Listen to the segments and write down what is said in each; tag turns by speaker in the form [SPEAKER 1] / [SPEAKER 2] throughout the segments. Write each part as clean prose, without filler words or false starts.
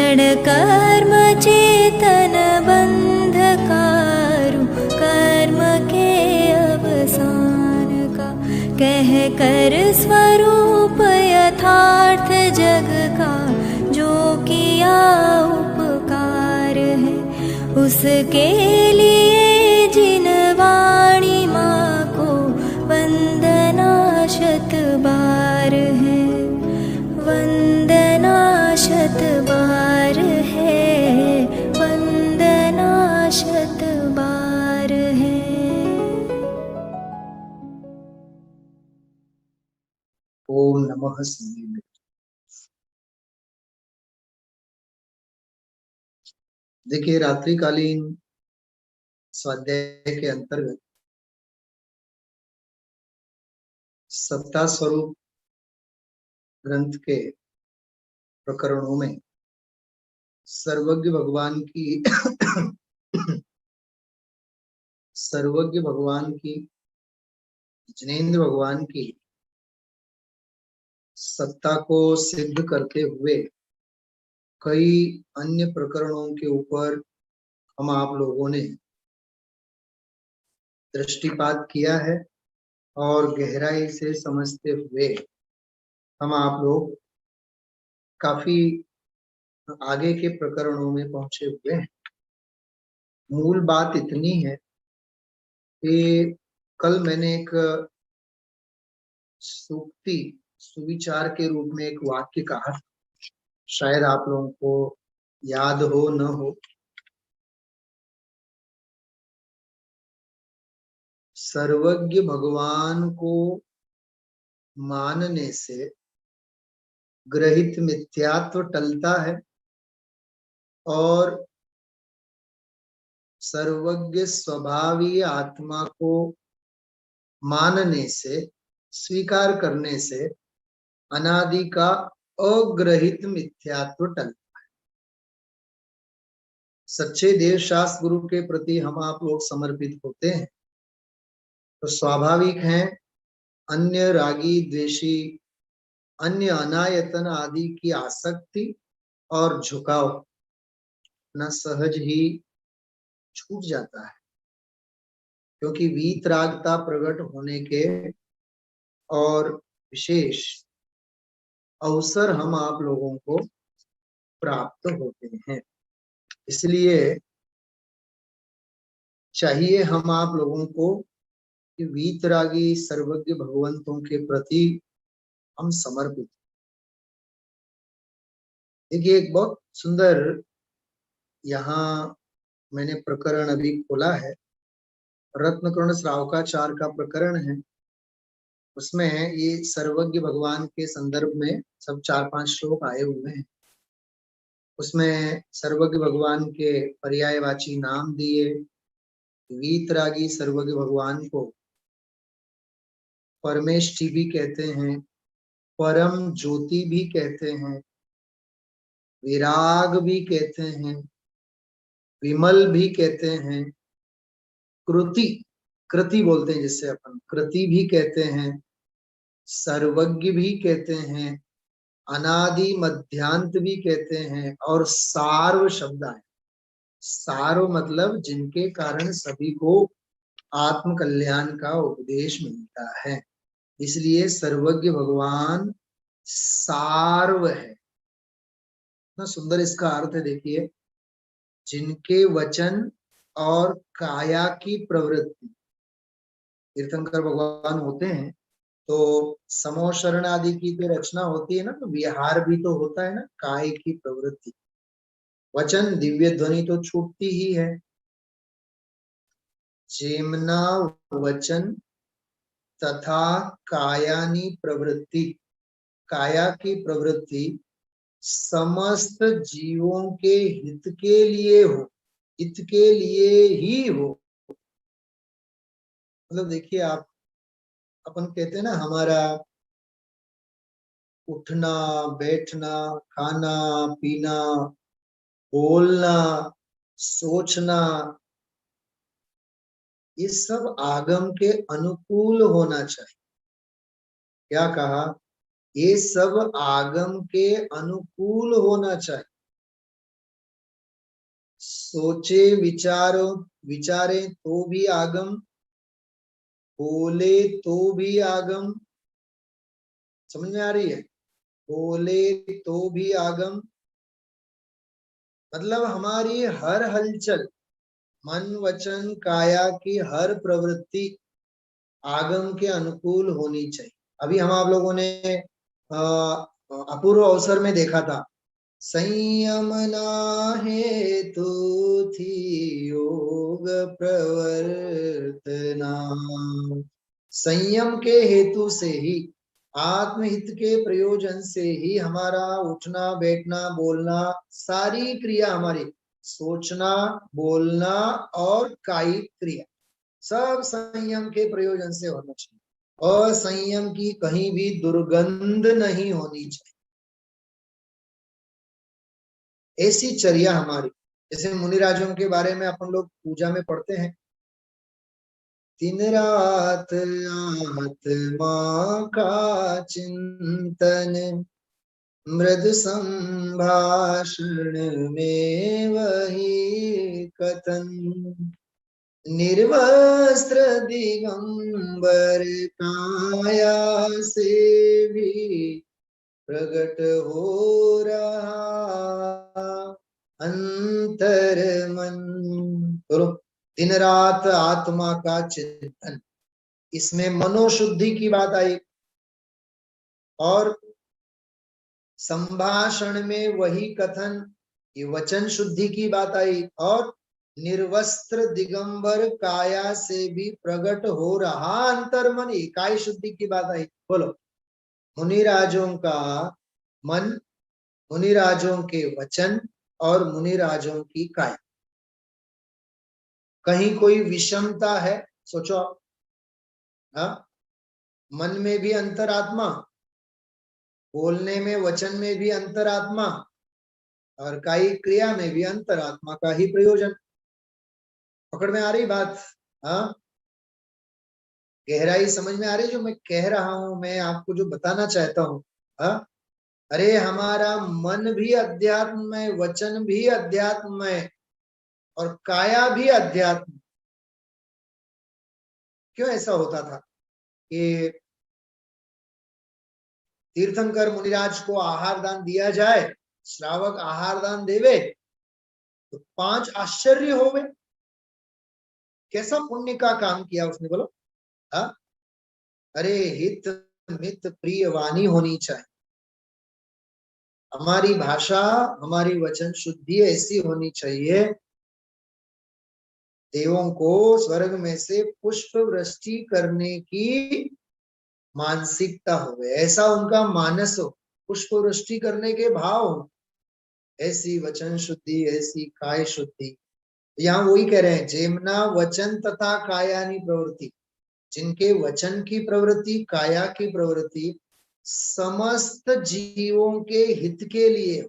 [SPEAKER 1] क्षण कर्म चेतन बंधकारु, कर्म के अवसान का कह कर स्वरूप यथार्थ जग का, जो किया उपकार है उसके लिए जिन वाणी माँ को वंदना शत बार है, वंदना शत बार है, वंदना शत बार है।
[SPEAKER 2] ओम नमः शिवाय। देखिए, रात्रिकालीन स्वाध्याय के अंतर्गत सत्ता स्वरूप ग्रंथ के प्रकरणों में सर्वज्ञ भगवान की सर्वज्ञ भगवान की, जिनेंद्र भगवान की सत्ता को सिद्ध करते हुए कई अन्य प्रकरणों के ऊपर हम आप लोगों ने दृष्टिपात किया है और गहराई से समझते हुए हम आप लोग काफी आगे के प्रकरणों में पहुंचे हुए हैं। मूल बात इतनी है कि कल मैंने एक सूक्ति सुविचार के रूप में एक वाक्य कहा, शायद आप लोगों को याद हो न हो। सर्वज्ञ भगवान को मानने से ग्रहित मिथ्यात्व टलता है और सर्वज्ञ स्वभावी आत्मा को मानने से, स्वीकार करने से अनादि का अग्रहित मिथ्यात्व टलता है। सच्चे देव शास्त्र गुरु के प्रति हम आप लोग समर्पित होते हैं तो स्वाभाविक है अन्य रागी द्वेषी, अन्य अनायतन आदि की आसक्ति और झुकाव न सहज ही छूट जाता है, क्योंकि वीतरागता प्रकट होने के और विशेष अवसर हम आप लोगों को प्राप्त होते हैं। इसलिए चाहिए हम आप लोगों को कि वीतरागी सर्वज्ञ भगवंतों के प्रति हम समर्पित। देखिए, एक बहुत सुंदर यहाँ मैंने प्रकरण अभी खोला है, रत्नकर्ण श्रावकाचार का प्रकरण है। उसमें ये सर्वज्ञ भगवान के संदर्भ में सब 4-5 श्लोक आए हुए हैं। उसमें सर्वज्ञ भगवान के पर्यायवाची नाम दिए। वीतरागी सर्वज्ञ भगवान को परमेष्टि भी कहते हैं, परम ज्योति भी कहते हैं, विराग भी कहते हैं, विमल भी कहते हैं, कृति, कृति बोलते हैं जिससे अपन, कृति भी कहते हैं, सर्वज्ञ भी कहते हैं, अनादि मध्यांत भी कहते हैं और सार्व शब्द है। सार्व मतलब जिनके कारण सभी को आत्म कल्याण का उपदेश मिलता है, इसलिए सर्वज्ञ भगवान सार्व है। ना सुंदर इसका अर्थ है। देखिए, जिनके वचन और काया की प्रवृत्ति, तीर्थंकर भगवान होते हैं तो समोशरण आदि की तो रचना होती है ना, तो विहार भी तो होता है ना, काय की प्रवृत्ति। वचन दिव्य ध्वनि तो छूटती ही है। जेमना वचन तथा कायानी प्रवृत्ति, काया की प्रवृत्ति समस्त जीवों के हित के लिए हो, हित के लिए ही हो। मतलब देखिए, आप अपन कहते हैं ना, हमारा उठना बैठना, खाना पीना, बोलना, सोचना, ये सब आगम के अनुकूल होना चाहिए। क्या कहा? ये सब आगम के अनुकूल होना चाहिए। सोचे विचारे तो भी आगम, बोले तो भी आगम। समझ में आ रही है? बोले तो भी आगम मतलब हमारी हर हलचल, मन वचन काया की हर प्रवृत्ति आगम के अनुकूल होनी चाहिए। अभी हम आप लोगों ने अपूर्व अवसर में देखा था, संयम ना हेतु थी योग प्रवर्तना। संयम के हेतु से ही, आत्महित के प्रयोजन से ही हमारा उठना बैठना बोलना, सारी क्रिया हमारी, सोचना बोलना और कायिक क्रिया सब संयम के प्रयोजन से होना चाहिए। और संयम की कहीं भी दुर्गंध नहीं होनी चाहिए। ऐसी चर्या हमारी, जैसे मुनिराजों के बारे में अपन लोग पूजा में पढ़ते हैं, दिन रात आत्मा का चिंतन, मृदु संभाषण में वही कथन, निर्वस्त्र दिगंबर काया से भी प्रकट हो रहा अंतर मन। बोलो, दिन रात आत्मा का चिंतन, इसमें मनोशुद्धि की बात आई, और संभाषण में वही कथन, ये वचन शुद्धि की बात आई, और निर्वस्त्र दिगंबर काया से भी प्रकट हो रहा अंतर्मन, इकाई शुद्धि की बात आई। बोलो, मुनिराजों का मन, मुनिराजों के वचन और मुनिराजों की काया, कहीं कोई विषमता है? सोचो आप। हाँ, मन में भी अंतरात्मा, बोलने में वचन में भी अंतरात्मा, और कायिक क्रिया में भी अंतरात्मा का ही प्रयोजन। पकड़ में आ रही बात? हाँ, गहराई समझ में आ रही जो मैं कह रहा हूं, मैं आपको जो बताना चाहता हूं। हाँ, अरे हमारा मन भी अध्यात्म में, वचन भी अध्यात्म में, और काया भी अध्यात्म। क्यों ऐसा होता था कि तीर्थंकर मुनिराज को आहार दान दिया जाए, श्रावक आहार दान देवे तो 5 आश्चर्य हो गए। कैसा पुण्य का काम किया उसने? बोलो। हाँ, अरे हित मित प्रिय वाणी होनी चाहिए, हमारी भाषा हमारी वचन शुद्धि ऐसी होनी चाहिए, देवों को स्वर्ग में से पुष्प वृष्टि करने की मानसिकता हो, ऐसा उनका मानस हो, पुष्प वृष्टि करने के भाव हो, ऐसी वचन शुद्धि, ऐसी काय शुद्धि। यहाँ वही कह रहे हैं, जेमना वचन तथा कायानी प्रवृत्ति, जिनके वचन की प्रवृत्ति काया की प्रवृत्ति समस्त जीवों के हित के लिए,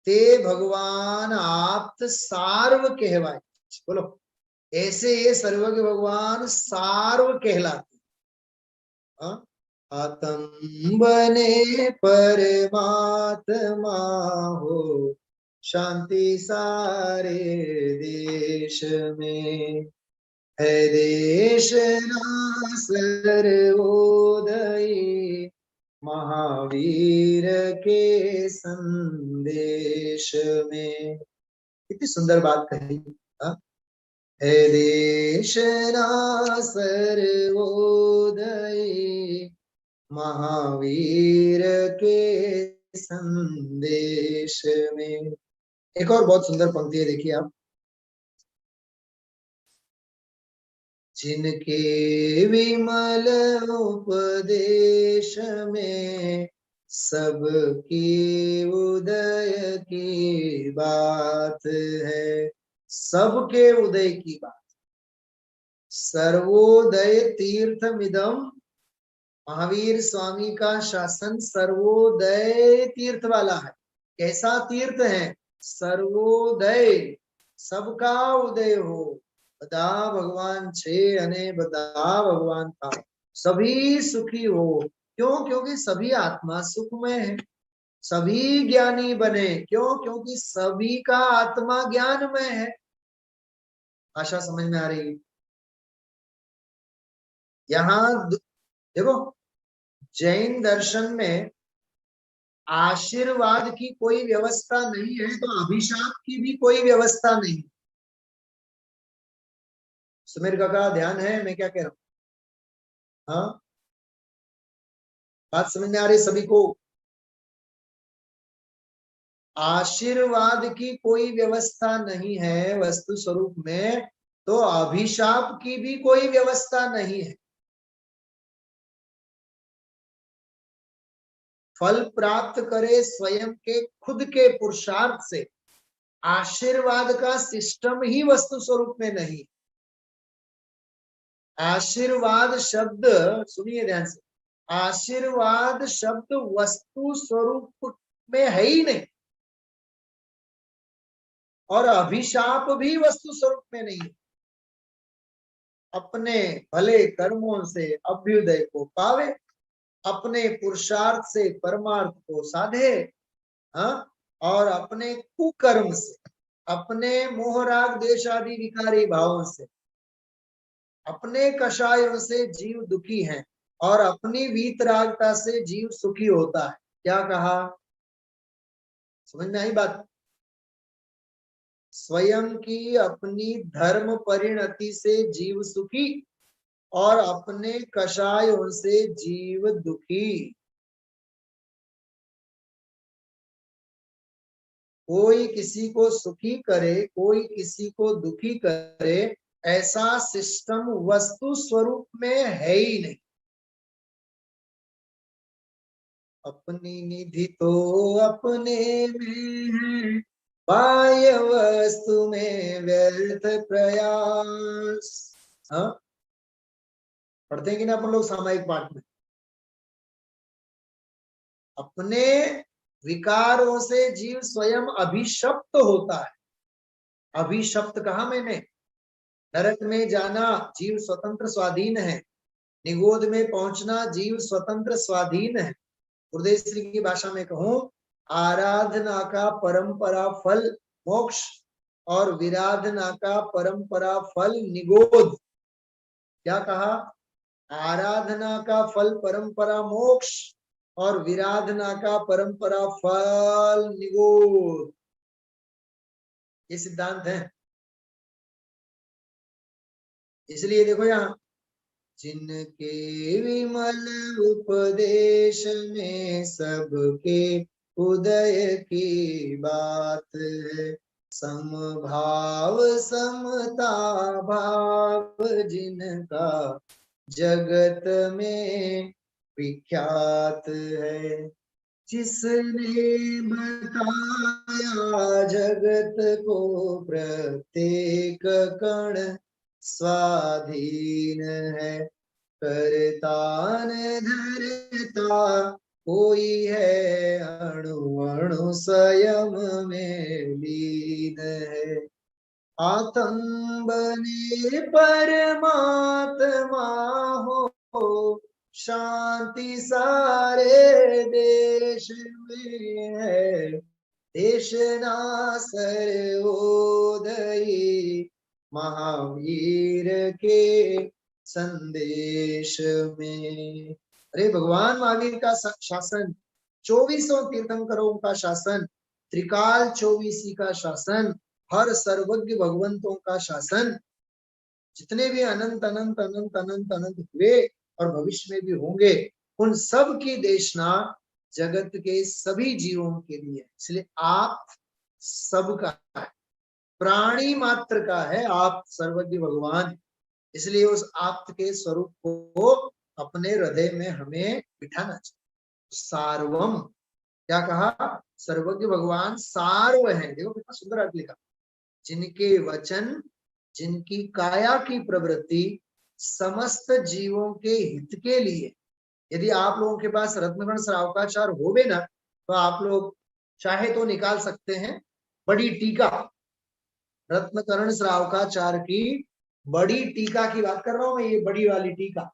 [SPEAKER 2] ते भगवान आप्त सार्व कहवाए। बोलो, ऐसे ये सर्वज्ञ भगवान सार्व कहलाते। आत्म बने परमात्मा हो, शांति सारे देश में है, देश ना सर्वोदयी महावीर के संदेश में। कितनी सुंदर बात कही। है देश ना सर्वोदयी महावीर के संदेश में। एक और बहुत सुंदर पंक्ति है, देखिए आप, जिनके विमल उपदेश में सबकी उदय की बात है, सबके उदय की बात। सर्वोदय तीर्थमिदम, महावीर स्वामी का शासन सर्वोदय तीर्थ वाला है। कैसा तीर्थ है? सर्वोदय, सबका उदय हो। बदा भगवान छे अने बदा भगवान था, सभी सुखी हो। क्यों? क्योंकि सभी आत्मा सुखमय है। सभी ज्ञानी बने, क्यों? क्योंकि सभी का आत्मा ज्ञानमय है। भाषा समझ में आ रही है? यहाँ देखो, जैन दर्शन में आशीर्वाद की कोई व्यवस्था नहीं है, तो अभिशाप की भी कोई व्यवस्था नहीं। सुमेर काका ध्यान है मैं क्या कह रहा हूँ? हाँ, बात समझ में आ रही सभी को? आशीर्वाद की कोई व्यवस्था नहीं है वस्तु स्वरूप में, तो अभिशाप की भी कोई व्यवस्था नहीं है। फल प्राप्त करे स्वयं के खुद के पुरुषार्थ से, आशीर्वाद का सिस्टम ही वस्तु स्वरूप में नहीं। आशीर्वाद शब्द सुनिए ध्यान से, आशीर्वाद शब्द वस्तु स्वरूप में है ही नहीं, और अभिशाप भी वस्तु स्वरूप में नहीं है। अपने भले कर्मों से अभ्युदय को पावे, अपने पुरुषार्थ से परमार्थ को साधे, हाँ, और अपने कुकर्म से, अपने मोहराग देश आदि विकारी भावों से, अपने कषायों से जीव दुखी है, और अपनी वीतरागता से जीव सुखी होता है। क्या कहा? समझ में आई बात? स्वयं की अपनी धर्म परिणति से जीव सुखी, और अपने कषायों से जीव दुखी। कोई किसी को सुखी करे, कोई किसी को दुखी करे, ऐसा सिस्टम वस्तु स्वरूप में है ही नहीं। अपनी निधि तो अपने में है, बाह्य वस्तु में व्यर्थ प्रयास। हाँ, पढ़ते हैं कि ना अपन लोग सामायिक पाठ में? अपने विकारों से जीव स्वयं अभिशप्त होता है। अभिशप्त कहा मैंने? नरक में जाना जीव स्वतंत्र स्वाधीन है, निगोद में पहुंचना जीव स्वतंत्र स्वाधीन है। गुरुदेव श्री की भाषा में कहूं, आराधना का परंपरा फल मोक्ष, और विराधना का परंपरा फल निगोद। क्या कहा? आराधना का फल परंपरा मोक्ष, और विराधना का परंपरा फल निगोद। ये सिद्धांत है। इसलिए देखो यहाँ, जिनके विमल उपदेश में सबके उदय की बात है, समभाव समता भाव जिनका जगत में विख्यात है। जिसने बताया जगत को प्रत्येक कण स्वाधीन है, करता न धरता कोई है, अणु अणु स्वयं में लीन है। आत्म बने परमात्मा हो, शांति सारे देश में है, देश ना सर्वोदयी महावीर के संदेश में। अरे भगवान महावीर का शासन, 24 तीर्थंकरों का शासन, त्रिकाल 24 का शासन, हर सर्वज्ञ भगवंतों का शासन, जितने भी अनंत अनंत अनंत अनंत अनंत हुए और भविष्य में भी होंगे, उन सब की देशना जगत के सभी जीवों के लिए। इसलिए आप सबका है, प्राणी मात्र का है आप सर्वज्ञ भगवान। इसलिए उस आप के स्वरूप को अपने हृदय में हमें बिठाना चाहिए। सार्वम, क्या कहा? सर्वज्ञ भगवान सार्व है। देखो कितना सुंदर अर्थ लिखा। जिनके वचन, जिनकी काया की प्रवृत्ति समस्त जीवों के हित के लिए। यदि आप लोगों के पास रत्नगण श्रावकाचार होवे ना, तो आप लोग चाहे तो निकाल सकते हैं बड़ी टीका, रत्नकरण श्रावकाचार की बड़ी टीका की बात कर रहा हूं मैं, ये बड़ी वाली टीका।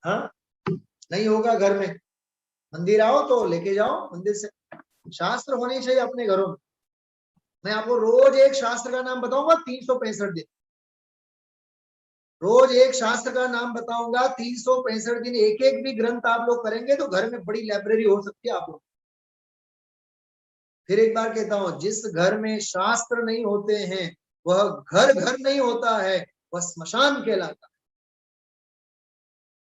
[SPEAKER 2] हाँ, नहीं होगा घर में, मंदिर आओ तो लेके जाओ मंदिर से। शास्त्र होने चाहिए अपने घरों में। मैं आपको रोज एक शास्त्र का नाम बताऊंगा 365 दिन, रोज एक शास्त्र का नाम बताऊंगा 365 दिन, एक एक भी ग्रंथ आप लोग करेंगे तो घर में बड़ी लाइब्रेरी हो सकती है आप लोग। फिर एक बार कहता हूं, जिस घर में शास्त्र नहीं होते हैं वह घर घर नहीं होता है, वह स्मशान कहलाता है।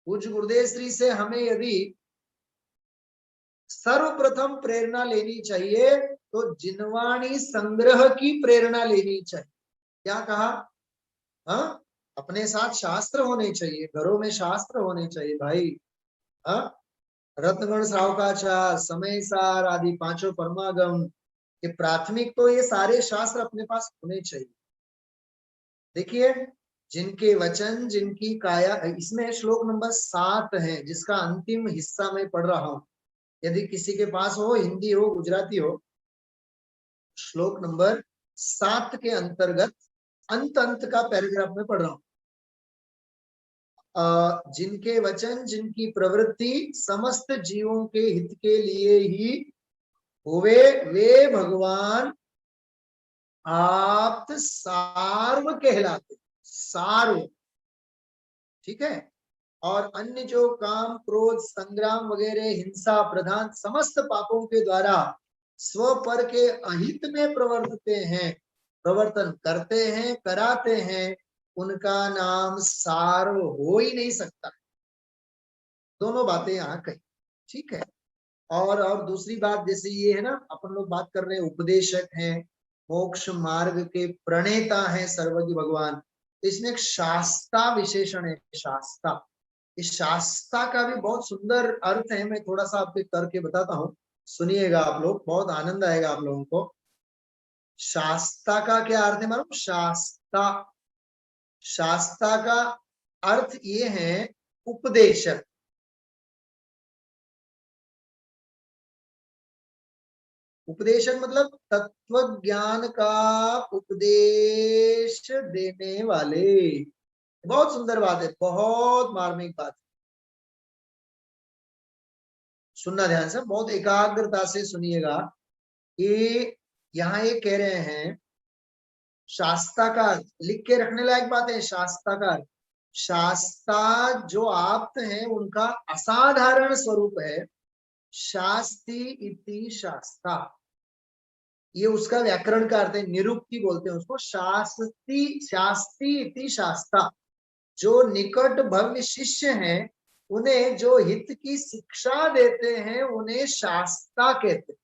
[SPEAKER 2] पूज्य गुरुदेव श्री से हमें यदि सर्वप्रथम प्रेरणा लेनी चाहिए तो जिनवाणी संग्रह की प्रेरणा लेनी चाहिए। क्या कहा? हाँ, अपने साथ शास्त्र होने चाहिए, घरों में शास्त्र होने चाहिए भाई। हाँ, रत्नगण श्रावकाचार, समय सार आदि पांचों परमागम, ये प्राथमिक तो ये सारे शास्त्र अपने पास होने चाहिए। देखिए, जिनके वचन जिनकी काया, इसमें श्लोक नंबर 7 है जिसका अंतिम हिस्सा मैं पढ़ रहा हूं। यदि किसी के पास हो, हिंदी हो गुजराती हो, श्लोक नंबर 7 के अंतर्गत अंत का पैराग्राफ में पढ़ रहा हूं। जिनके वचन जिनकी प्रवृत्ति समस्त जीवों के हित के लिए ही हुए, वे भगवान आप्त सार्व कहलाते, सार्व, ठीक है। और अन्य जो काम क्रोध संग्राम वगैरह हिंसा प्रधान समस्त पापों के द्वारा स्व पर के अहित में प्रवर्तन करते हैं, कराते हैं, उनका नाम सार्व हो ही नहीं सकता। दोनों बातें यहाँ कही, ठीक है। और दूसरी बात, जैसे ये है ना, अपन लोग बात कर रहे हैं उपदेशक हैं, मोक्ष मार्ग के प्रणेता हैं सर्वज्ञ भगवान, तो इसमें एक शास्ता विशेषण है, शास्ता। इस शास्ता का भी बहुत सुंदर अर्थ है, मैं थोड़ा सा आपको करके बताता हूँ, सुनिएगा आप लोग, बहुत आनंद आएगा आप लोगों को। शास्ता का क्या अर्थ है मालूम? शास्ता, शास्ता का अर्थ ये है उपदेशक। उपदेशक मतलब तत्व ज्ञान का उपदेश देने वाले। बहुत सुंदर बात है, बहुत मार्मिक बात है, सुनना ध्यान से, बहुत एकाग्रता से सुनिएगा। कि यहाँ ये कह रहे हैं शास्ता का अर्थ, लिख के रखने लायक बात है। शास्ता का अर्थ, शास्ता जो आप्त हैं उनका असाधारण स्वरूप है। शास्ति इति शास्ता, ये उसका व्याकरण का अर्थ है, निरुक्ति बोलते हैं उसको। शास्ति, शास्ति इति शास्ता, जो निकट भव्य शिष्य हैं उन्हें जो हित की शिक्षा देते हैं उन्हें शास्ता कहते हैं।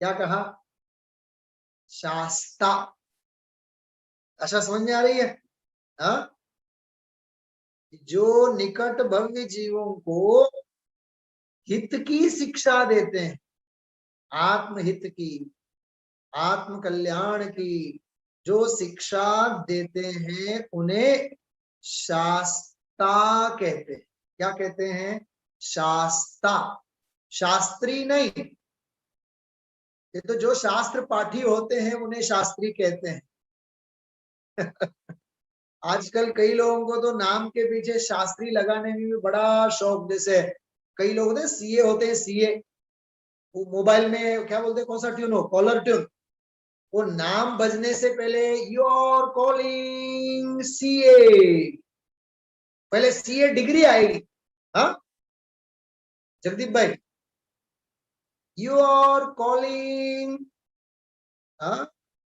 [SPEAKER 2] क्या कहा? शास्ता। अच्छा, समझ में आ रही है? हाँ, जो निकट भव्य जीवों को हित की शिक्षा देते हैं, आत्महित की, आत्म कल्याण की जो शिक्षा देते हैं उन्हें शास्ता कहते हैं। क्या कहते हैं? शास्ता। शास्त्री नहीं, ये तो जो शास्त्र पाठी होते हैं उन्हें शास्त्री कहते हैं। आजकल कई लोगों को तो नाम के पीछे शास्त्री लगाने में भी बड़ा शौक, जैसे कई लोग होते हैं सीए होते हैं, सीए, वो मोबाइल में क्या बोलते हैं, कौन सा ट्यून हो, कॉलर ट्यून, वो नाम बजने से पहले यू आर कॉलिंग सीए, पहले सीए डिग्री आएगी। हाँ जगदीप भाई, you are calling,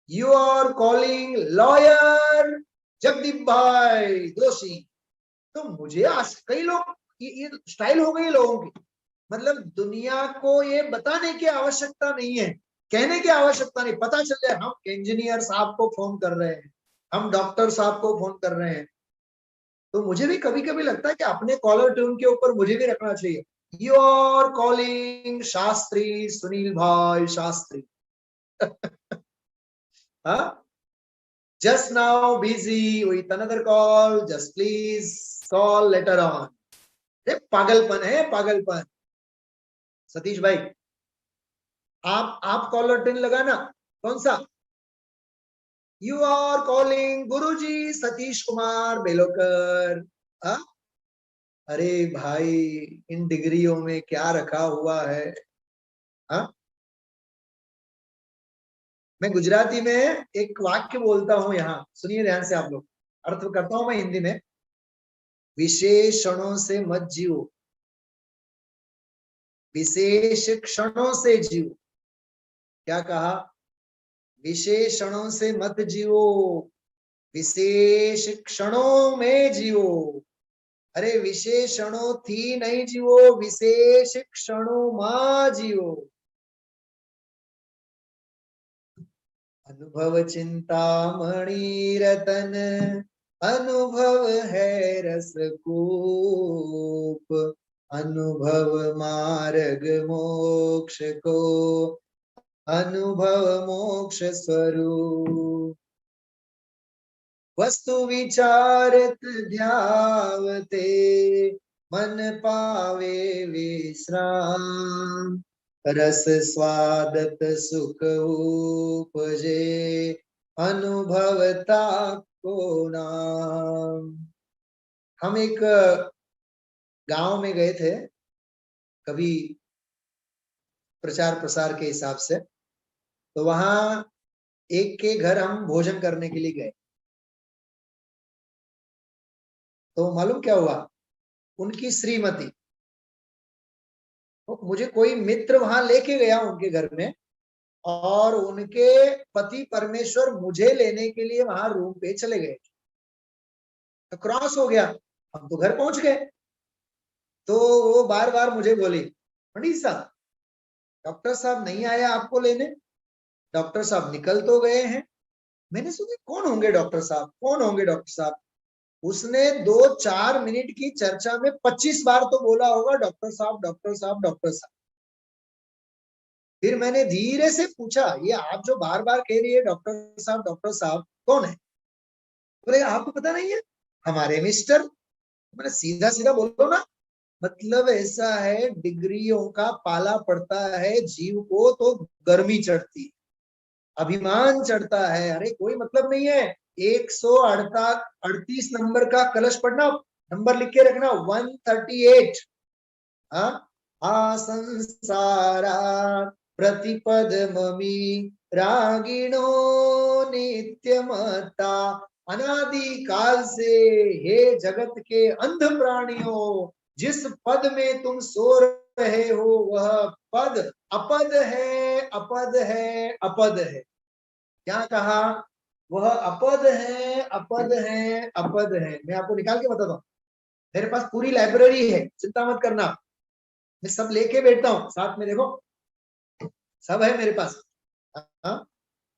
[SPEAKER 2] you are calling lawyer Jagdeep भाई दोषी। तो मुझे आज कई लोग, ये स्टाइल हो गई लोगों की, मतलब दुनिया को ये बताने की आवश्यकता नहीं है, कहने की आवश्यकता नहीं, पता चल जाए हम इंजीनियर साहब को फोन कर रहे हैं, हम डॉक्टर साहब को फोन कर रहे हैं। तो मुझे भी कभी कभी लगता है कि अपने कॉलर ट्यून के ऊपर मुझे भी रखना चाहिए, you are calling Shastri Sunil भाई शास्त्री। हाँ, just now busy with another call, just please call later on। ये पागलपन है, पागलपन। सतीश भाई, आप कॉलर ट्यून लगाना, कौन सा? यू आर कॉलिंग गुरुजी सतीश कुमार बेलोकर। हा? अरे भाई, इन डिग्रियों में क्या रखा हुआ है? हा? मैं गुजराती में एक वाक्य बोलता हूं, यहाँ सुनिए ध्यान से आप लोग, अर्थ करता हूं मैं हिंदी में। विशेषणों से मत जियो, विशेष क्षणों से जियो। क्या कहा? विशेषणों से मत जियो, विशेष क्षणों में जियो। अरे विशेषणों थी नहीं जियो, विशेष क्षणों मां जियो। अनुभव चिंतामणि रतन, अनुभव है रसकूप, अनुभव मार्ग मोक्ष को, अनुभव मोक्ष स्वरूप। वस्तु विचारत ध्यावते, मन पावे विश्राम, रस स्वादत सुख उपजे, अनुभवता को नाम। हम एक गांव में गए थे कभी प्रचार प्रसार के हिसाब से, तो वहां एक के घर हम भोजन करने के लिए गए। तो मालूम क्या हुआ? उनकी श्रीमती, तो मुझे कोई मित्र वहां लेके गया उनके घर में, और उनके पति परमेश्वर मुझे लेने के लिए वहां रूम पे चले गए। तो क्रॉस हो गया, हम तो घर पहुंच गए। तो वो बार बार मुझे बोली, पंडित साहब डॉक्टर साहब नहीं आया आपको लेने, डॉक्टर साहब निकल तो गए हैं। मैंने सोचा कौन होंगे डॉक्टर साहब, कौन होंगे डॉक्टर साहब। उसने 2-4 मिनट की चर्चा में 25 बार तो बोला होगा डॉक्टर साहब डॉक्टर साहब डॉक्टर साहब। फिर मैंने धीरे से पूछा, ये आप जो बार बार कह रही है डॉक्टर साहब कौन है? बोले आपको पता नहीं है, हमारे मिस्टर। मैंने सीधा सीधा बोलो ना, मतलब ऐसा है डिग्रियों का पाला पड़ता है जीव को तो गर्मी चढ़ती, अभिमान चढ़ता है। अरे कोई मतलब नहीं है, 138 नंबर का कलश पढ़ना, नंबर लिख के रखना 138। संसारा प्रतिपद ममी रागिणो नित्यमता। अनादि काल से हे जगत के अंध प्राणियों, जिस पद में तुम सो रहे हो वह पद अपद है, अपद है, अपद है। क्या कहा? वह अपद है, अपद है, अपद है। मैं आपको निकाल के बताता हूँ, मेरे पास पूरी लाइब्रेरी है, चिंता मत करना, मैं सब लेके बैठता हूँ साथ में। देखो सब है मेरे पास। हाँ,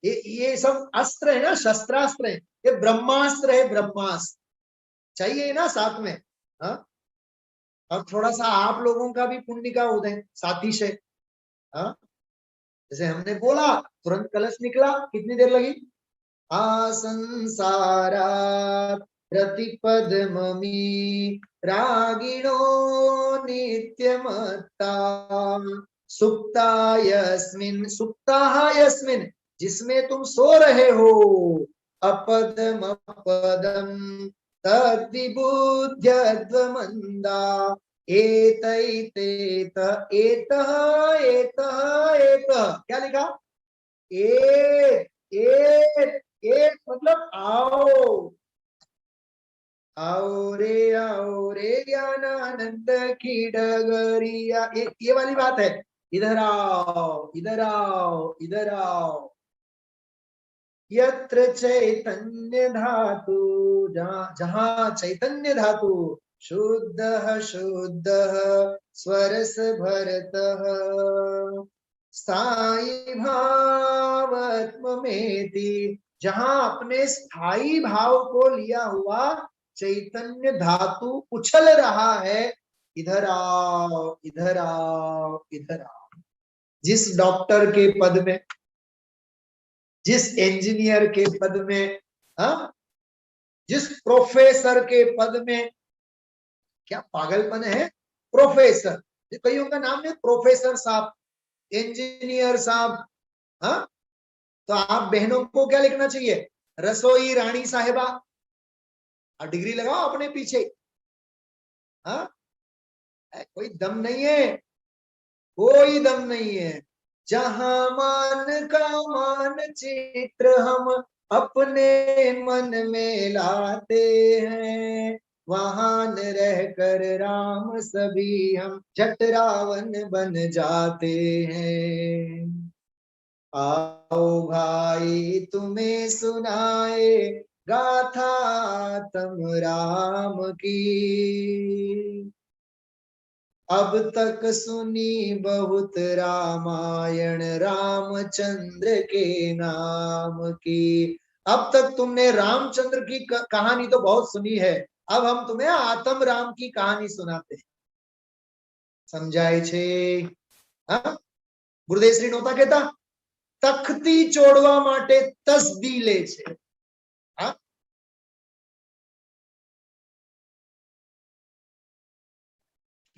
[SPEAKER 2] ये सब अस्त्र है ना, शस्त्रास्त्र है, ये ब्रह्मास्त्र है, ब्रह्मास्त्र चाहिए ना साथ में। हाँ, और थोड़ा सा आप लोगों का भी पुण्य का उदय साथी से। हाँ, जैसे हमने बोला तुरंत कलश निकला, कितनी देर लगी? संसारा प्रतिपद ममी रागिणो नित्यमत्ता। सुप्ता यस्मिन्, सुप्ता यस्मिन्, जिसमें तुम सो रहे हो, अपदम अपदम तद्विबुध्यध्वमन्दा। एतैतेत एतः एतः एतः, क्या लिखा? एक मतलब आओ, आओ रे ज्ञानानंद की डगरिया। ये वाली बात है, इधर आओ, इधर आओ, इधर आओ। यत्र चैतन्य धातु, जहां चैतन्य धातु, शुद्ध शुद्ध स्वरस भरतः, स्थायी भावत्वमेति, जहां अपने स्थायी भाव को लिया हुआ चैतन्य धातु उछल रहा है। इधर आओ, इधर आओ, इधर आओ। जिस डॉक्टर के पद में, जिस इंजीनियर के पद में, हाँ, जिस प्रोफेसर के पद में, क्या पागलपन है प्रोफेसर, कईयों का नाम है प्रोफेसर साहब, इंजीनियर साहब। हाँ, तो आप बहनों को क्या लिखना चाहिए? रसोई रानी साहिबा। और डिग्री लगाओ अपने पीछे। हाँ, कोई दम नहीं है, कोई दम नहीं है। जहाँ मान का मान चित्र हम अपने मन में लाते हैं, वहां न रह कर राम सभी हम झट रावण बन जाते हैं। आओ भाई तुम्हें सुनाए गाथा तम राम की, अब तक सुनी बहुत रामायण रामचंद्र के नाम की। अब तक तुमने रामचंद्र की कहानी तो बहुत सुनी है, अब हम तुम्हें आत्म राम की कहानी सुनाते हैं। समझाए छे? हाँ, गुरुदेव श्री नोता कहता तख्ती चोड़वा माटे तस्दी ले छे। हाँ,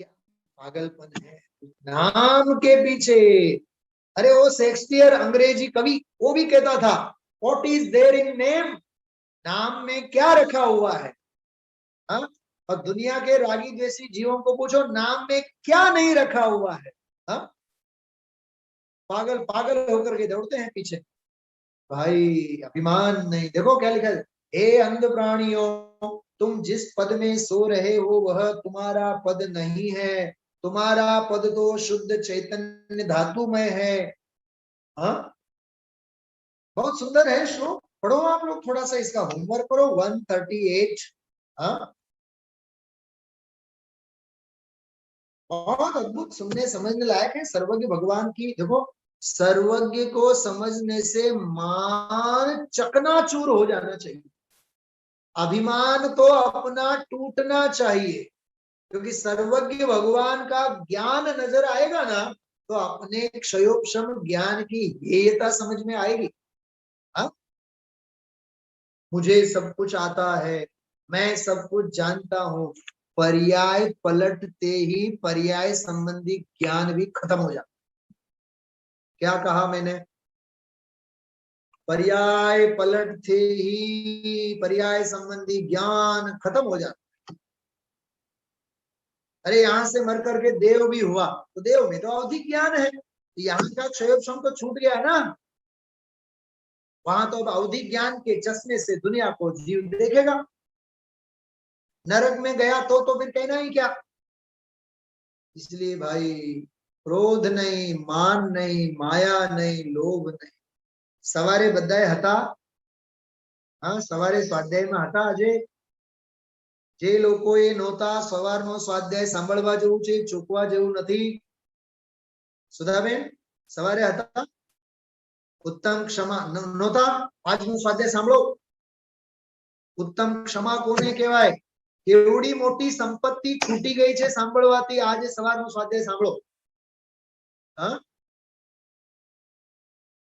[SPEAKER 2] क्या पागलपन है नाम के पीछे। अरे वो शेक्सपियर अंग्रेजी कवि वो भी कहता था what is there in name, नाम में क्या रखा हुआ है। हाँ, और दुनिया के रागी द्वेषी जीवों को पूछो नाम में क्या नहीं रखा हुआ है। हाँ, पागल पागल होकर के दौड़ते हैं पीछे। भाई अभिमान नहीं, देखो क्या लिखा है, हे अंध प्राणियों तुम जिस पद में सो रहे हो वह तुम्हारा पद नहीं है, तुम्हारा पद तो शुद्ध चैतन्य धातुमय है। हाँ, बहुत सुंदर है श्लोक, पढ़ो आप लोग थोड़ा सा इसका होमवर्क करो। 138। हाँ, बहुत अद्भुत सुनने समझने लायक है। सर्वज्ञ भगवान की देखो, सर्वज्ञ को समझने से मान चकनाचूर हो जाना चाहिए, अभिमान तो अपना टूटना चाहिए, क्योंकि सर्वज्ञ भगवान का ज्ञान नजर आएगा ना तो अपने क्षयोपशम ज्ञान की हेयता समझ में आएगी। हाँ, मुझे सब कुछ आता है, मैं सब कुछ जानता हूँ, पर्याय पलटते ही पर्याय संबंधी ज्ञान भी खत्म हो जाता। क्या कहा मैंने? पर्याय पलटते ही पर्याय संबंधी ज्ञान खत्म हो जाता। अरे यहां से मर करके देव भी हुआ तो देव में तो अवधि ज्ञान है, यहाँ का क्षयोपशम तो छूट गया ना, वहां तो अब अवधि ज्ञान के चश्मे से दुनिया को जीव देखेगा। नरक में गया तो फिर कहना ही क्या। इसलिए भाई क्रोध नहीं, मान नहीं, माया नहीं, लोभ नहीं। सवारे बधाए हता, हाँ सवारे स्वाध्यायમાં હતા આજે જે લોકોએ નહોતા સવારનો સ્વાધ્યાય સાંભળવા જેવું છે, ચૂકવા જેવું નથી। સુધાબેન સવારે હતા, उत्तम क्षमा नहोता, આજનું સ્વાધ્યાય સાંભળો। उत्तम क्षमा કોને કહેવાય? કેવડી મોટી સંપત્તિ ખૂટી ગઈ છે સાંભળવાથી, આજે સવારનો સ્વાધ્યાય સાંભળો। हाँ,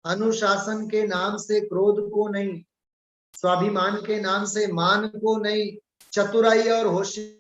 [SPEAKER 2] अनुशासन के नाम से क्रोध को नहीं, स्वाभिमान के नाम से मान को नहीं, चतुराई और होशियारी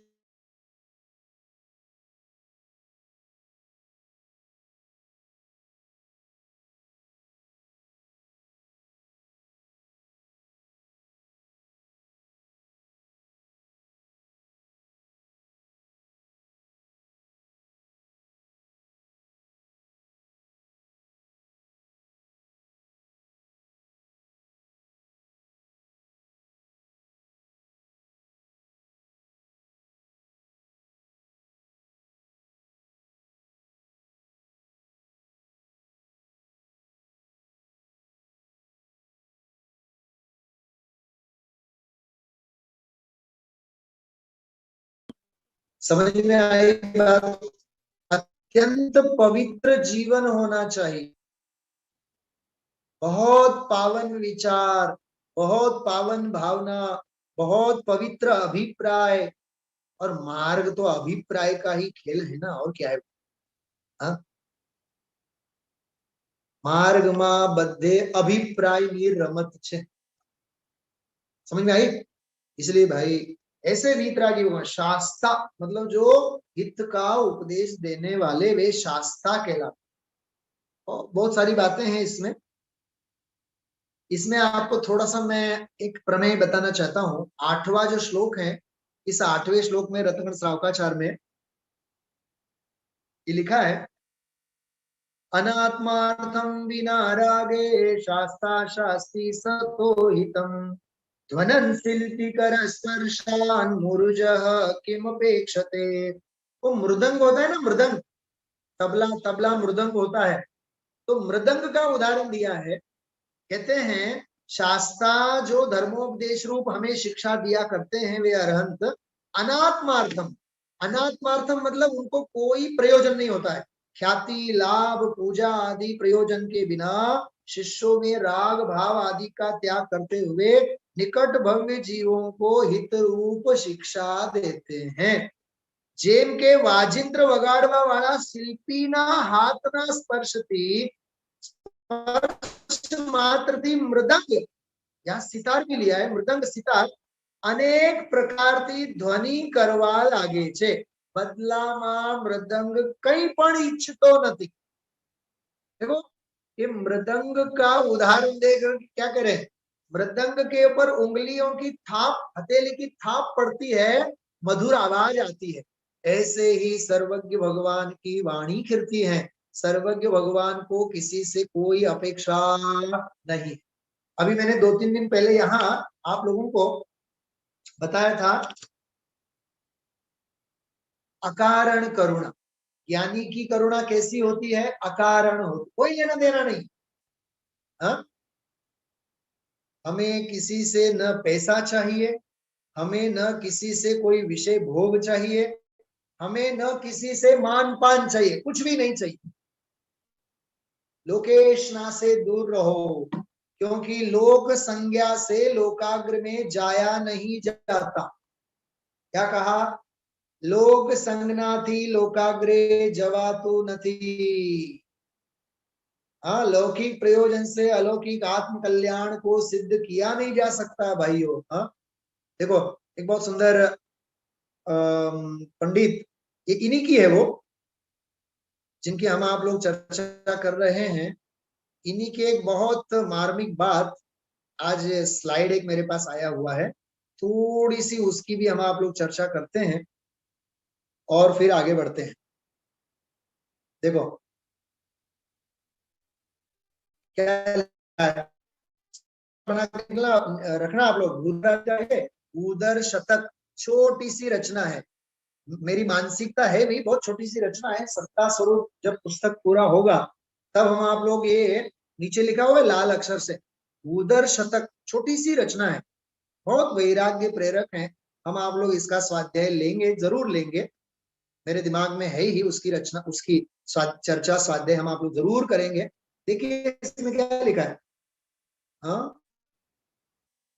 [SPEAKER 2] समझ में आई बात। अत्यंत पवित्र जीवन होना चाहिए, बहुत पावन विचार, बहुत पावन भावना, बहुत पवित्र अभिप्राय। और मार्ग तो अभिप्राय का ही खेल है ना, और क्या है। हाँ? मार्ग में बधे अभिप्राय ની રમત છે। समझ में आई? इसलिए भाई ऐसे वीतरागी होगा, शास्ता मतलब जो हित का उपदेश देने वाले वे शास्ता कहलाते। बहुत सारी बातें हैं इसमें। इसमें आपको थोड़ा सा मैं एक प्रमेय बताना चाहता हूं। 8वां जो श्लोक है, इस 8वें श्लोक में रत्न श्रावकाचार्य में ये लिखा है, अनात्मार्थं विना रागे शास्ता शास्ति सतो हितम ध्वनन शिल्पी कर स्पर्शान मुरुजः किमपेक्षते। वो मृदंग होता है ना, मृदंग, तबला, तबला मृदंग होता है, तो मृदंग का उदाहरण दिया है। कहते हैं शास्त्रा जो धर्मोपदेश रूप हमें शिक्षा दिया करते हैं वे अरहंत अनात्मार्थम, अनात्मार्थम मतलब उनको कोई प्रयोजन नहीं होता है, ख्याति लाभ पूजा आदि प्रयोजन के बिना शिष्यों में राग भाव आदि का त्याग करते हुए निकट भव्य जीवों को हित रूप शिक्षा देते हैं। जेम के वाजिंद्र वगाड़वा वाला शिल्पी ना हाथ ना स्पर्शती मात्र थी मृदंग, यहाँ सितार भी लिया है, मृदंग सितार अनेक प्रकार की ध्वनि करवा लागे छे, बदलाમાં मृदंग कई पण इच्छतो નથી। देखो ये मृदंग का उदाहरण देकर क्या करें, मृदंग के ऊपर उंगलियों की थाप, हथेली की थाप पड़ती है, मधुर आवाज आती है। ऐसे ही सर्वज्ञ भगवान की वाणी खिरती है, सर्वज्ञ भगवान को किसी से कोई अपेक्षा नहीं। अभी मैंने 2-3 दिन पहले यहाँ आप लोगों को बताया था अकारण करुणा, ज्ञानी की करुणा कैसी होती है, अकारण होती, कोई लेना देना नहीं। हा? हमें किसी से न पैसा चाहिए, हमें न किसी से कोई विषय भोग चाहिए, हमें न किसी से मान पान चाहिए, कुछ भी नहीं चाहिए। लोकेशना से दूर रहो, क्योंकि लोक संज्ञा से लोकाग्र में जाया नहीं जाता। क्या कहा, लोक संज्ञा थी लोकाग्रे जवातु नथी। हाँ, लौकिक प्रयोजन से अलौकिक आत्म कल्याण को सिद्ध किया नहीं जा सकता भाइयों। हाँ, देखो एक बहुत सुंदर पंडित, ये इन्हीं की है वो, जिनकी हम आप लोग चर्चा कर रहे हैं, इन्हीं के एक बहुत मार्मिक बात आज स्लाइड एक मेरे पास आया हुआ है, थोड़ी सी उसकी भी हम आप लोग चर्चा करते हैं और फिर आगे बढ़ते हैं। देखो क्या रखना आप लोग, उदर शतक, छोटी सी रचना है, मेरी मानसिकता है भी बहुत छोटी सी रचना है। सत्ता स्वरूप जब पुस्तक पूरा होगा तब हम आप लोग, ये नीचे लिखा हुआ है लाल अक्षर से, उदर शतक, छोटी सी रचना है, बहुत वैराग्य प्रेरक है। हम आप लोग इसका स्वाध्याय लेंगे, जरूर लेंगे, मेरे दिमाग में है ही उसकी रचना, उसकी चर्चा स्वाध्याय हम आप लोग जरूर करेंगे। देखिए इसमें क्या लिखा है, हाँ,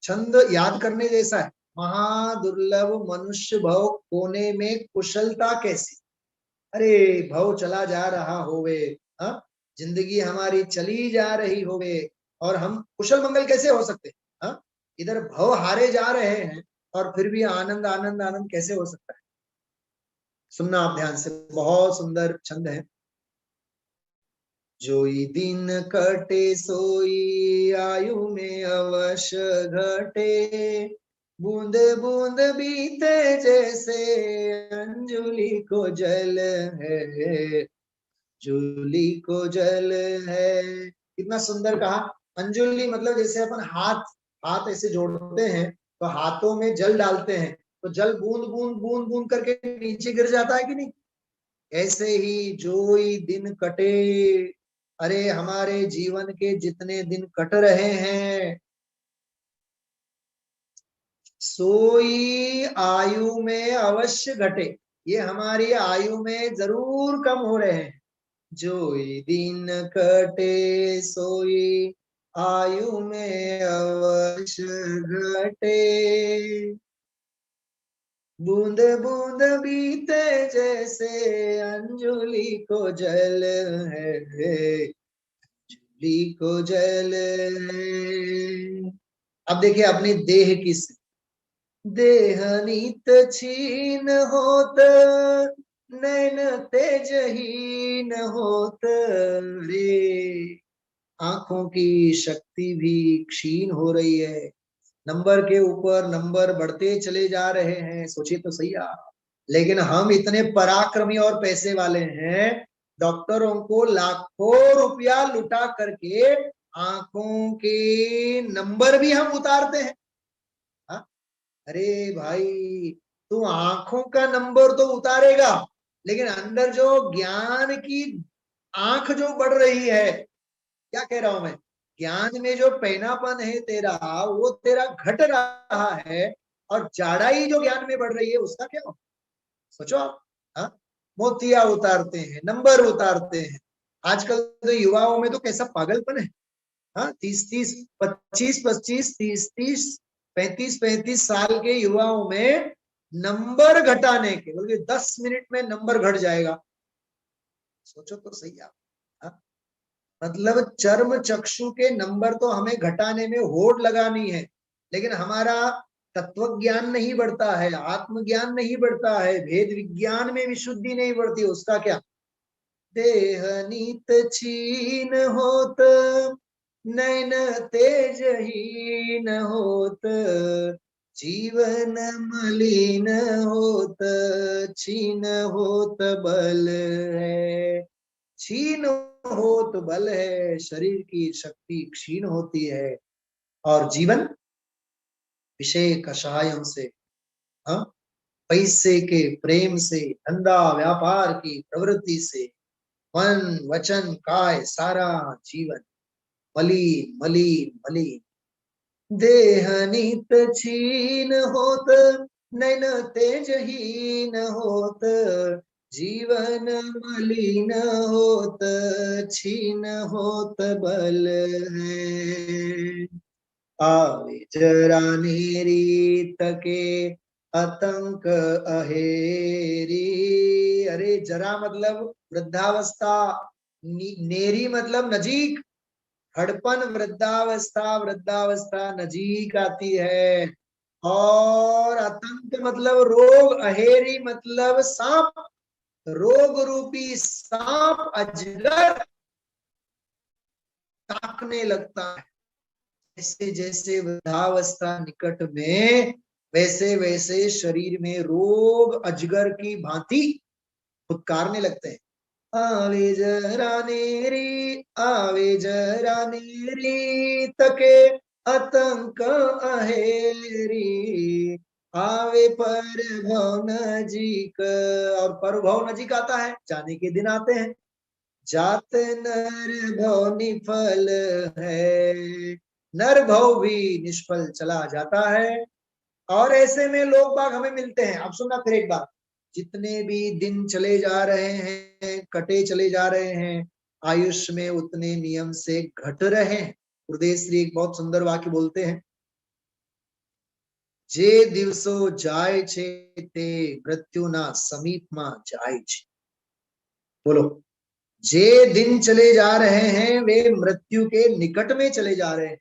[SPEAKER 2] छंद याद करने जैसा है। महादुर्लभ मनुष्य भव कोने में कुशलता कैसी। अरे भव चला जा रहा होवे, हाँ, जिंदगी हमारी चली जा रही होवे और हम कुशल मंगल कैसे हो सकते, हाँ, इधर भव हारे जा रहे हैं और फिर भी आनंद आनंद आनंद कैसे हो सकता है। सुनना आप ध्यान से, बहुत सुंदर छंद है। जोई दिन कटे सोई आयु में अवश्य घटे, बूंद बूंद बीते जैसे अंजुलि को जल है, जूली को जल है। कितना सुंदर कहा, अंजुलि मतलब जैसे अपन हाथ, हाथ ऐसे जोड़ते हैं तो हाथों में जल डालते हैं, तो जल बूंद बूंद बूंद बूंद करके नीचे गिर जाता है कि नहीं। ऐसे ही जोई दिन कटे, अरे हमारे जीवन के जितने दिन कट रहे हैं, सोई आयु में अवश्य घटे, ये हमारी आयु में जरूर कम हो रहे हैं। जोई दिन कटे सोई आयु में अवश्य घटे, बूंद बूंद बीते जैसे अंजुलि को जल है, अंजुलि को जल है। अब देखिए अपनी देह की, देह नित छीन होत, नैन तेजहीन होत रे, आंखों की शक्ति भी क्षीण हो रही है, नंबर के ऊपर नंबर बढ़ते चले जा रहे हैं। सोचिए तो सही आप, लेकिन हम इतने पराक्रमी और पैसे वाले हैं डॉक्टरों को लाखों रुपया लुटा करके आंखों के नंबर भी हम उतारते हैं। हाँ? अरे भाई, तू आंखों का नंबर तो उतारेगा, लेकिन अंदर जो ज्ञान की आंख जो बढ़ रही है, क्या कह रहा हूं मैं, ज्ञान में जो पैनापन है तेरा, वो तेरा घट रहा है, और जाड़ाई जो ज्ञान में बढ़ रही है उसका क्या हो? सोचो आप। हाँ? मोतिया उतारते हैं, नंबर उतारते हैं। आजकल तो युवाओं में तो कैसा पागलपन है। हाँ, 30-30, 25-25, 30-30, 35-35 साल के युवाओं में नंबर घटाने के, बल्कि 10 मिनट में नंबर घट जाएगा। सोचो तो सही आप। हाँ? मतलब चर्म चक्षु के नंबर तो हमें घटाने में होड़ लगानी है, लेकिन हमारा तत्व ज्ञान नहीं बढ़ता है, आत्मज्ञान नहीं बढ़ता है, भेद विज्ञान में विशुद्धि नहीं बढ़ती, उसका क्या? देह नीत छीन होत, नैन तेजहीन होत, जीवन मलिन होत, छीन होत बल है। क्षीण होत बल है, शरीर की शक्ति क्षीण होती है, और जीवन विषय कषायों से, हाँ, पैसे के प्रेम से, धंधा व्यापार की प्रवृत्ति से, मन वचन काय सारा जीवन मलिन मलिन मलिन। देह नित छीन होत, नैन तेजहीन होत, जीवन मलिन होत, छीन होत बल है। आवे जरा नेरी तके आतंक अहेरी। अरे जरा मतलब वृद्धावस्था, नेरी मतलब नजीक, हड़पन वृद्धावस्था, वृद्धावस्था नजीक आती है। और आतंक मतलब रोग, अहेरी मतलब सांप, रोग रूपी सांप अजगर ताकने लगता है। जैसे जैसे वृद्धावस्था निकट में, वैसे वैसे शरीर में रोग अजगर की भांति फुटकारने लगते हैं। आवे जरा नेरी, आवे जरा नेरी तके आतंक अहेरी, आवे पर भव नजीक। और पर भव नजीक आता है, जाने के दिन आते हैं। जात नर भव निफल है, नर भव भी निष्फल चला जाता है। और ऐसे में लोग बाग हमें मिलते हैं। अब सुनना फिर एक बार, जितने भी दिन चले जा रहे हैं, कटे चले जा रहे हैं, आयुष्य में उतने नियम से घट रहे हैं। गुरुदेव श्री एक बहुत सुंदर वाक्य बोलते हैं, जे दिवसो जाय छे ते मृत्युना समीपमा जाय छे। बोलो, जे दिन चले जा रहे हैं वे मृत्यु के निकट में चले जा रहे हैं।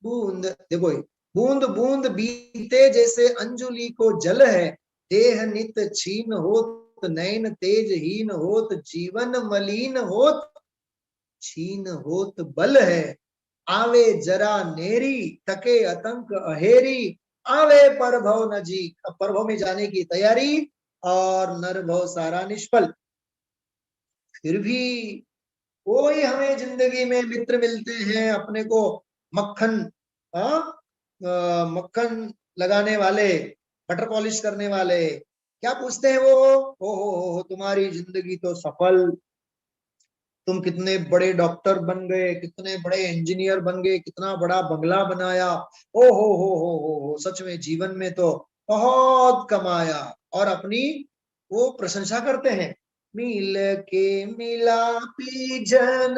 [SPEAKER 2] बूंद देखो, बूंद बूंद बीते जैसे अंजुली को जल है, देह नित छीन होत, नैन तेजहीन होत, जीवन मलिन होत, छीन होत बल है। आवे जरा नेरी तके आतंक अहेरी, आवे परभव नजीक। अब परभव में जाने की तैयारी, और नरभव सारा निष्फल। फिर भी कोई हमें जिंदगी में मित्र मिलते हैं अपने को मक्खन, मक्खन लगाने वाले, बटर पॉलिश करने वाले। क्या पूछते हैं वो? हो तुम्हारी जिंदगी तो सफल, तुम कितने बड़े डॉक्टर बन गए, कितने बड़े इंजीनियर बन गए, कितना बड़ा बंगला बनाया, हो सच में जीवन में तो बहुत कमाया। और अपनी वो प्रशंसा करते हैं। मिल के मिलापी जन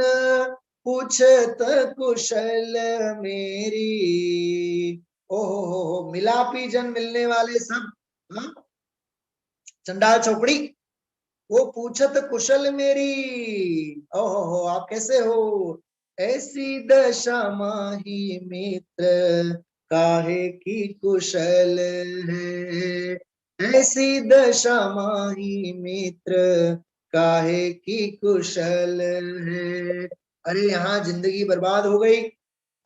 [SPEAKER 2] पूछत कुशल मेरी। हो मिलापी जन, मिलने वाले सब, हाँ? चंडाल चौकड़ी, वो पूछत कुशल मेरी। ओहो आप कैसे हो? ऐसी दशा माही मित्र, काहे की कुशल है। ऐसी दशा माही मित्र, काहे की कुशल है। अरे यहाँ जिंदगी बर्बाद हो गई।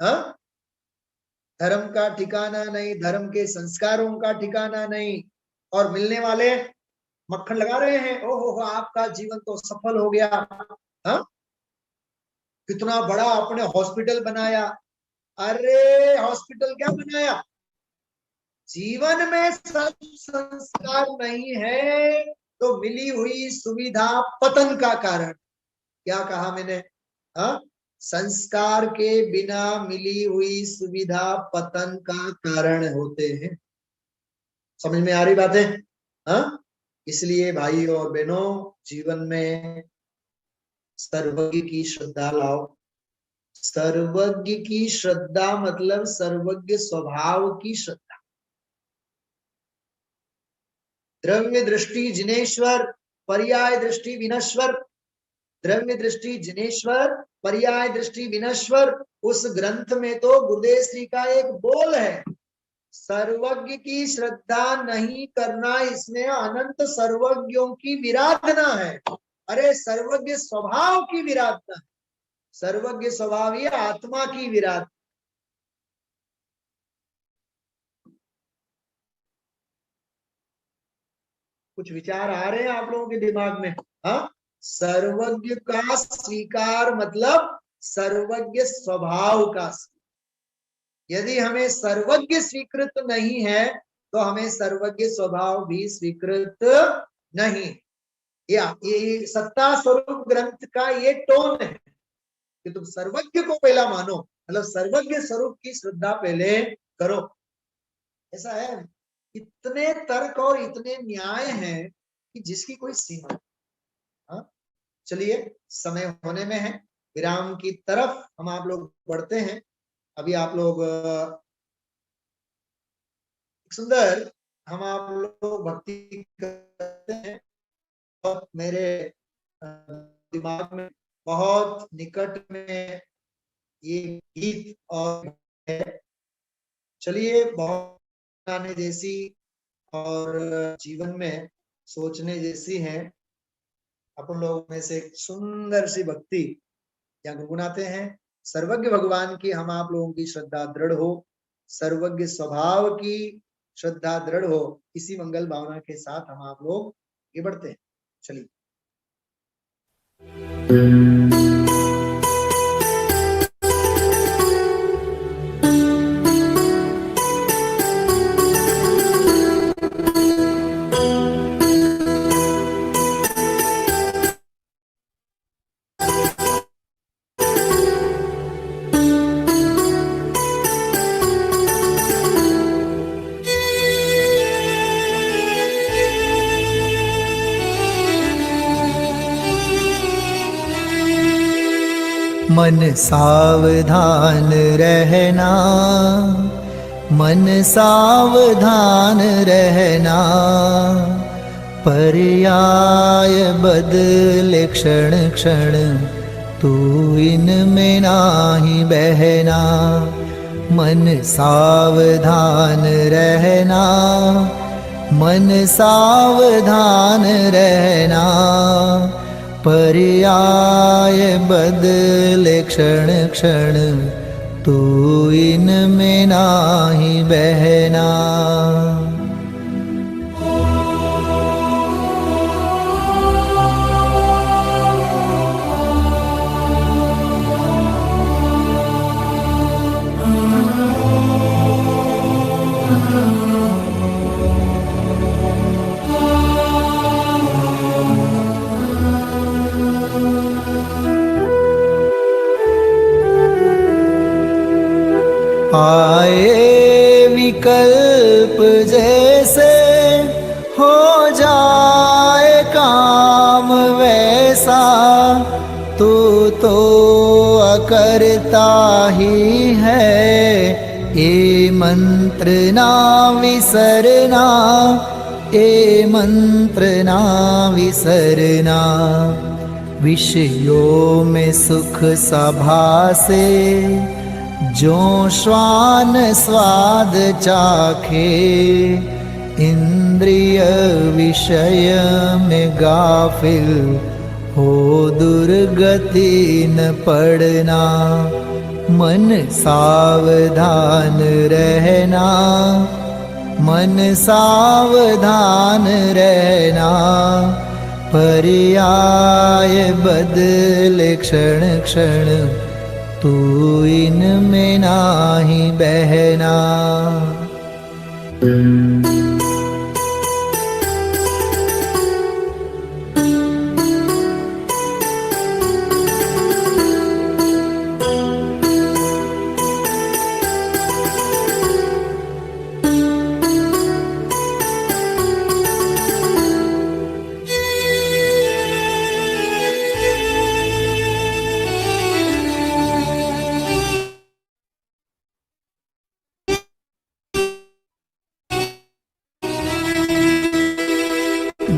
[SPEAKER 2] हाँ, धर्म का ठिकाना नहीं, धर्म के संस्कारों का ठिकाना नहीं, और मिलने वाले मक्खन लगा रहे हैं, ओहो आपका जीवन तो सफल हो गया, हाँ कितना बड़ा आपने हॉस्पिटल बनाया। अरे हॉस्पिटल क्या बनाया, जीवन में सब संस्कार नहीं है तो मिली हुई सुविधा पतन का कारण। क्या कहा मैंने, हाँ संस्कार के बिना मिली हुई सुविधा पतन का कारण होते हैं। समझ में आ रही बात है, हाँ इसलिए भाई और बहनों जीवन में सर्वज्ञ की श्रद्धा लाओ। सर्वज्ञ की श्रद्धा मतलब सर्वज्ञ स्वभाव की श्रद्धा। द्रव्य दृष्टि जिनेश्वर, पर्याय दृष्टि विनश्वर। द्रव्य दृष्टि जिनेश्वर, पर्याय दृष्टि विनश्वर। उस ग्रंथ में तो गुरुदेव श्री का एक बोल है, सर्वज्ञ की श्रद्धा नहीं करना इसमें अनंत सर्वज्ञों की विराधना है। अरे सर्वज्ञ स्वभाव की विराधना है, सर्वज्ञ स्वभाव ये आत्मा की विराधना। कुछ विचार आ रहे हैं आप लोगों के दिमाग में, हाँ सर्वज्ञ का स्वीकार मतलब सर्वज्ञ स्वभाव का। यदि हमें सर्वज्ञ स्वीकृत नहीं है तो हमें सर्वज्ञ स्वभाव भी स्वीकृत नहीं। ये सत्ता स्वरूप ग्रंथ का ये टोन है कि तुम सर्वज्ञ को पहला मानो, मतलब सर्वज्ञ स्वरूप की श्रद्धा पहले करो। ऐसा है, इतने तर्क और इतने न्याय हैं कि जिसकी कोई सीमा। हाँ चलिए समय होने में है, विराम की तरफ हम आप लोग बढ़ते हैं। अभी आप लोग सुंदर हम आप लोग भक्ति करते हैं और मेरे दिमाग में बहुत निकट में ये गीत और है। चलिए बहुत गाने जैसी और जीवन में सोचने जैसी है। अपन लोगों में से एक सुंदर सी भक्ति यहाँ गुनगुनाते हैं। सर्वज्ञ भगवान की हम आप लोगों की श्रद्धा दृढ़ हो, सर्वज्ञ स्वभाव की श्रद्धा दृढ़ हो, इसी मंगल भावना के साथ हम आप लोग आगे बढ़ते हैं। चलिए
[SPEAKER 3] मन सावधान रहना, मन सावधान रहना, पर्याय बदले क्षण क्षण, तू इनमें नाही बहना। मन सावधान रहना, मन सावधान रहना, पर्याय बदले क्षण क्षण, तू इनमें नाही बहना। आए विकल्प जैसे हो जाए काम वैसा, तू तो अकर्ता ही है, ये मंत्र ना विसरना, ये मंत्र ना विसरना। विषयों में सुख सभा से जो श्वान स्वाद चाखे, इंद्रिय विषय में गाफिल हो दुर्गति न पड़ना। मन सावधान रहना, मन सावधान रहना, पर्याय बदले क्षण क्षण, तू इनमें नाही बहना।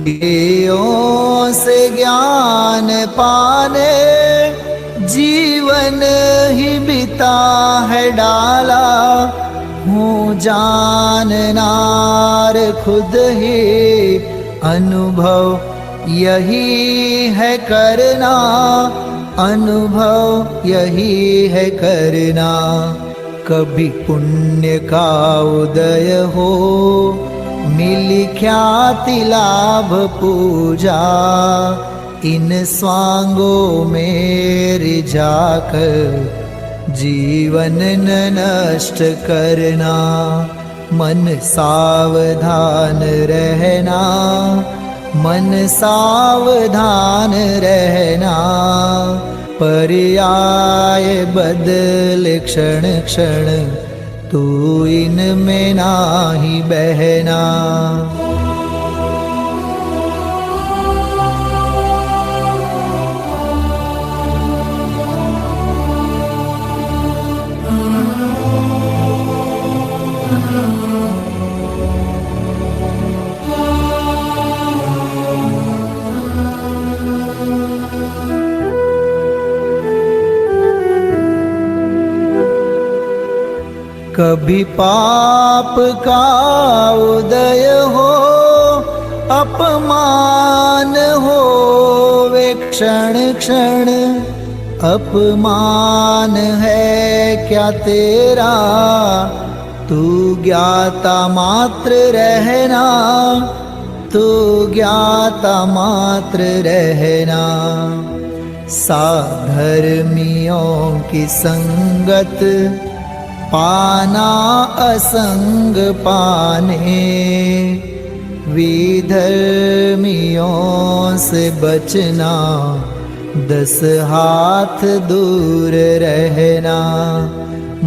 [SPEAKER 3] ज्ञेयों से ज्ञान पाने जीवन ही बिता है डाला, हूँ जाननार खुद ही अनुभव यही है करना, अनुभव यही है करना। कभी पुण्य का उदय हो, मिली ख्याति लाभ पूजा, इन स्वांगों में रिझाकर जीवन न नष्ट करना। मन सावधान रहना, मन सावधान रहना, पर्याय बदले क्षण क्षण, तू इनमें नाही बहना। कभी पाप का उदय हो, अपमान हो वे क्षण क्षण, अपमान है क्या तेरा, तू ज्ञाता मात्र रहना, तू ज्ञाता मात्र रहना। साधर्मियों की संगत पाना असंग पाने, विधर्मियों से बचना, 10 हाथ दूर रहना।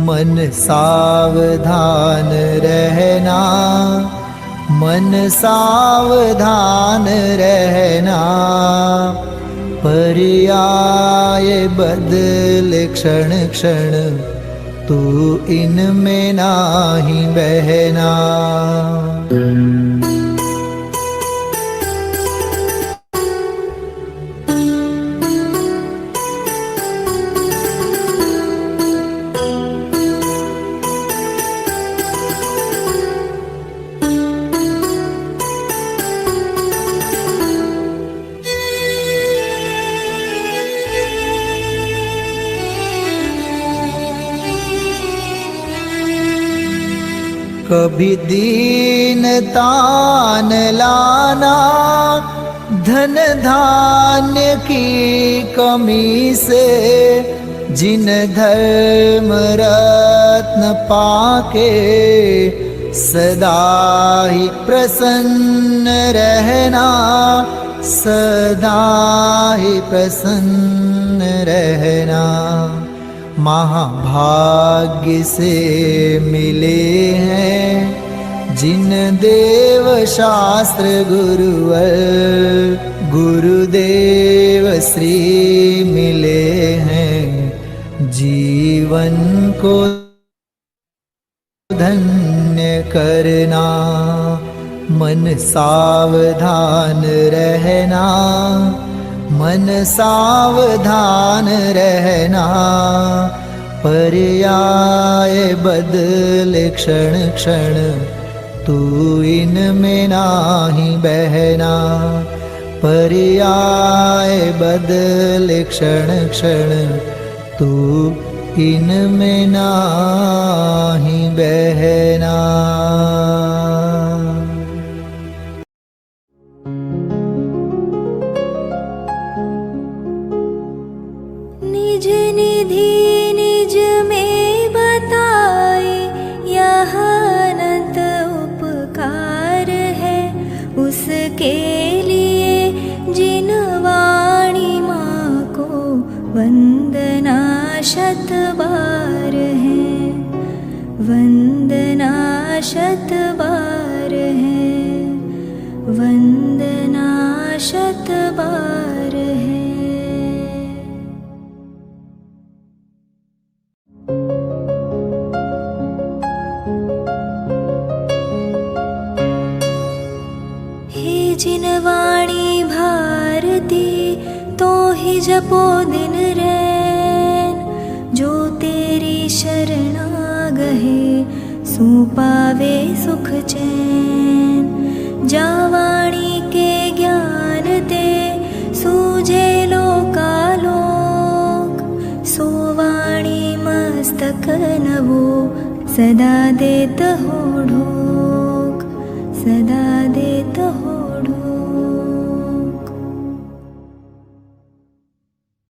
[SPEAKER 3] मन सावधान रहना, मन सावधान रहना, पर्याय बदले क्षण क्षण, तू इनमें नाही बहना। कभी दीनता न लाना, धन धान्य की कमी से, जिन धर्म रत्न पाके सदा ही प्रसन्न रहना, सदा ही प्रसन्न रहना। महाभाग्य से मिले हैं जिन देव शास्त्र गुरुवर, गुरुदेव श्री मिले हैं, जीवन को धन्य करना। मन सावधान रहना, मन सावधान रहना, पर्याय बदले क्षण क्षण, तू इनमें नाही बहना। पर्याय बदले क्षण क्षण, तू इनमें नाही बहना।
[SPEAKER 1] विधि निज में बताए, यह अनंत उपकार है उसके लिए जिन वाणी माँ को वंदना शत बार है, वंदना शत बार है, वंदना शत बार है। हे जिन वाणी भारती तो ही जपो दिन रैन, जो तेरी शरणा गहे सो पावे सुख चैन। जा वाणी के ज्ञान दे सूझे लोकालोक, सो वाणी मस्तक नवो सदा देत हो ढोक।